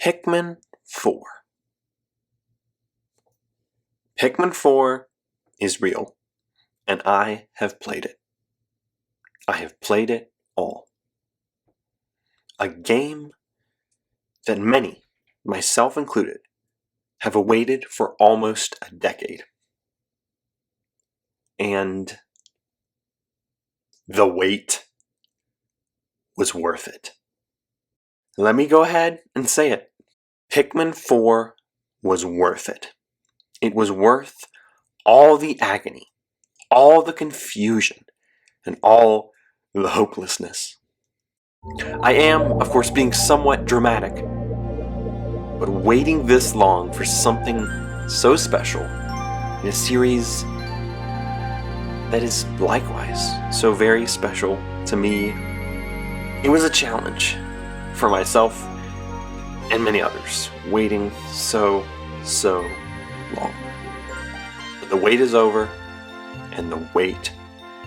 Pikmin 4. Pikmin 4 is real, and I have played it. I have played it all. A game that many, myself included, have awaited for almost a decade. And the wait was worth it. Let me go ahead and say it. Pikmin 4 was worth it. It was worth all the agony, all the confusion, and all the hopelessness. I am, of course, being somewhat dramatic, but waiting this long for something so special in a series that is likewise so very special to me, it was a challenge for myself and many others, waiting so long. But the wait is over, and the wait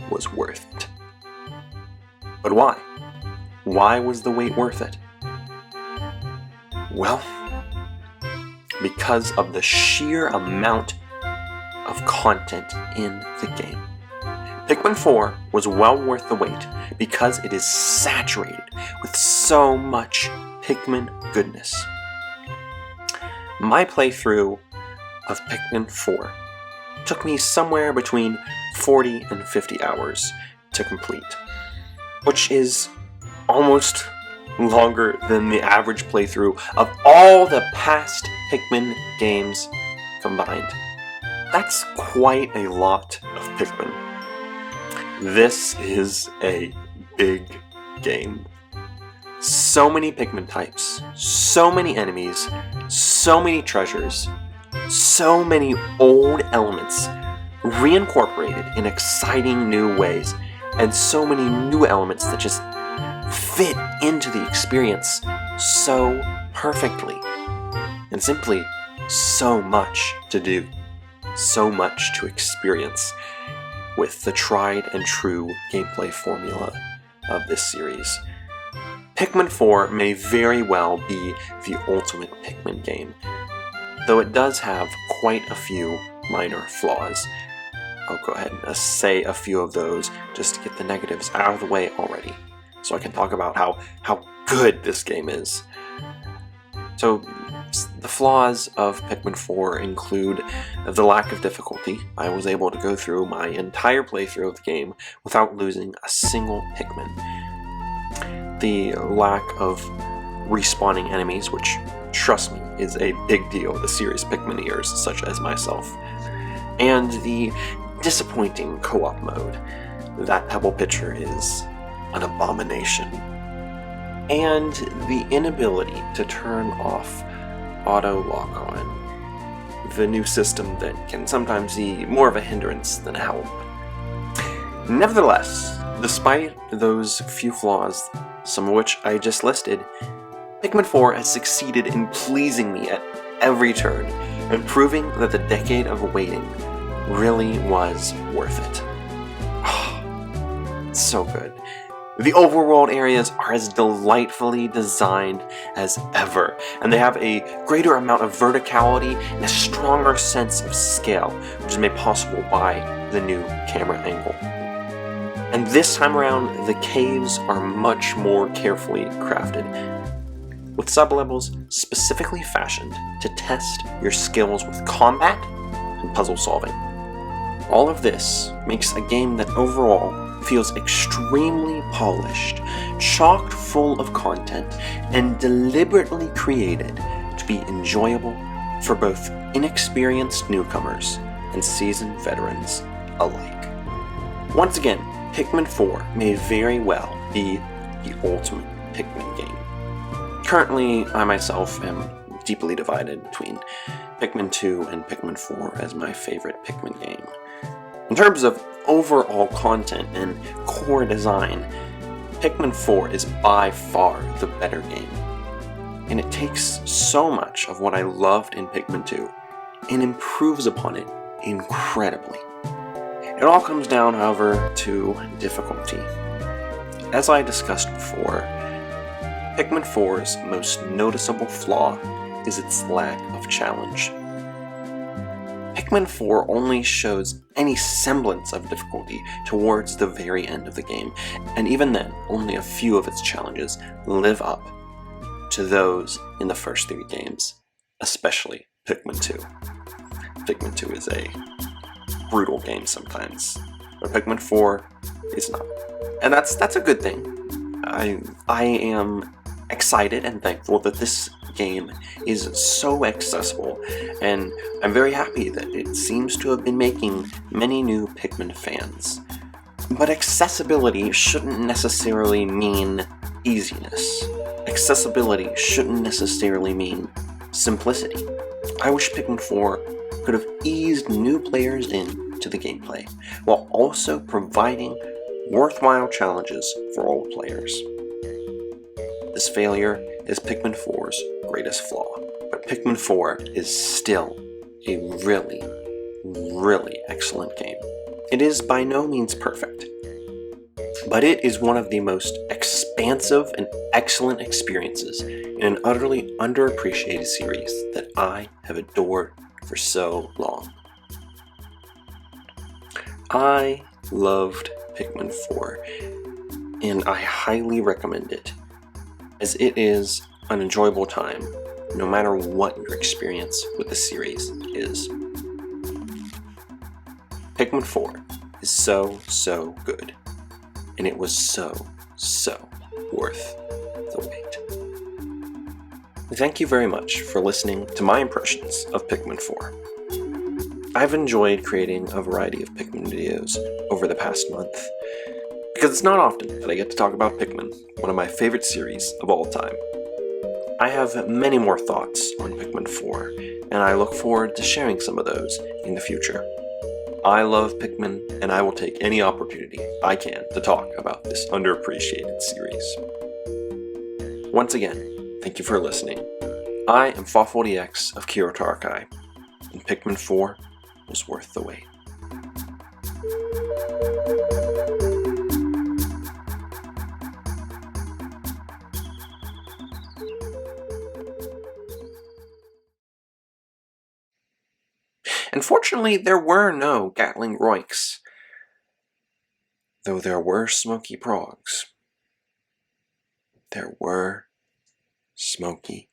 was worth it. But why? Why was the wait worth it? Well, because of the sheer amount of content in the game. Pikmin 4 was well worth the wait because it is saturated with so much Pikmin goodness. My playthrough of Pikmin 4 took me somewhere between 40 and 50 hours to complete, which is almost longer than the average playthrough of all the past Pikmin games combined. That's quite a lot of Pikmin. This is a big game. So many Pikmin types, so many enemies, so many treasures, so many old elements reincorporated in exciting new ways, and so many new elements that just fit into the experience so perfectly. And simply so much to do, so much to experience with the tried and true gameplay formula of this series. Pikmin 4 may very well be the ultimate Pikmin game, though it does have quite a few minor flaws. I'll go ahead and say a few of those just to get the negatives out of the way already, so I can talk about how good this game is. So, the flaws of Pikmin 4 include the lack of difficulty. I was able to go through my entire playthrough of the game without losing a single Pikmin. The lack of respawning enemies, which, trust me, is a big deal to serious Pikmineers such as myself. And the disappointing co-op mode. That Pebble Pitcher is an abomination. And the inability to turn off auto lock-on, the new system that can sometimes be more of a hindrance than a help. Nevertheless, despite those few flaws, some of which I just listed, Pikmin 4 has succeeded in pleasing me at every turn, and proving that the decade of waiting really was worth it. Oh, it's so good. The overworld areas are as delightfully designed as ever, and they have a greater amount of verticality and a stronger sense of scale, which is made possible by the new camera angle. And this time around, the caves are much more carefully crafted, with sub-levels specifically fashioned to test your skills with combat and puzzle solving. All of this makes a game that overall feels extremely polished, chock full of content, and deliberately created to be enjoyable for both inexperienced newcomers and seasoned veterans alike. Once again, Pikmin 4 may very well be the ultimate Pikmin game. Currently, I myself am deeply divided between Pikmin 2 and Pikmin 4 as my favorite Pikmin game. In terms of overall content and core design, Pikmin 4 is by far the better game. And it takes so much of what I loved in Pikmin 2 and improves upon it incredibly. It all comes down, however, to difficulty. As I discussed before, Pikmin 4's most noticeable flaw is its lack of challenge. Pikmin 4 only shows any semblance of difficulty towards the very end of the game, and even then, only a few of its challenges live up to those in the first 3 games, especially Pikmin 2. Pikmin 2 is a brutal game sometimes, but Pikmin 4 is not. And that's a good thing. I am excited and thankful that this game is so accessible, and I'm very happy that it seems to have been making many new Pikmin fans. But accessibility shouldn't necessarily mean easiness. Accessibility shouldn't necessarily mean simplicity. I wish Pikmin 4 could have eased new players into the gameplay, while also providing worthwhile challenges for all players. This failure is Pikmin 4's greatest flaw, but Pikmin 4 is still a really, really excellent game. It is by no means perfect, but it is one of the most expansive and excellent experiences in an utterly underappreciated series that I have adored for so long. I loved Pikmin 4, and I highly recommend it, as it is an enjoyable time, no matter what your experience with the series is. Pikmin 4 is so good, and it was so worth the wait. Thank you very much for listening to my impressions of Pikmin 4. I've enjoyed creating a variety of Pikmin videos over the past month, because it's not often that I get to talk about Pikmin, one of my favorite series of all time. I have many more thoughts on Pikmin 4, and I look forward to sharing some of those in the future. I love Pikmin, and I will take any opportunity I can to talk about this underappreciated series. Once again, thank you for listening. I am Fawful-DX of Kiro Tarakai, and Pikmin 4 was worth the wait. Unfortunately, there were no Gatling Roiks, though there were Smoky Progs. There were Smoky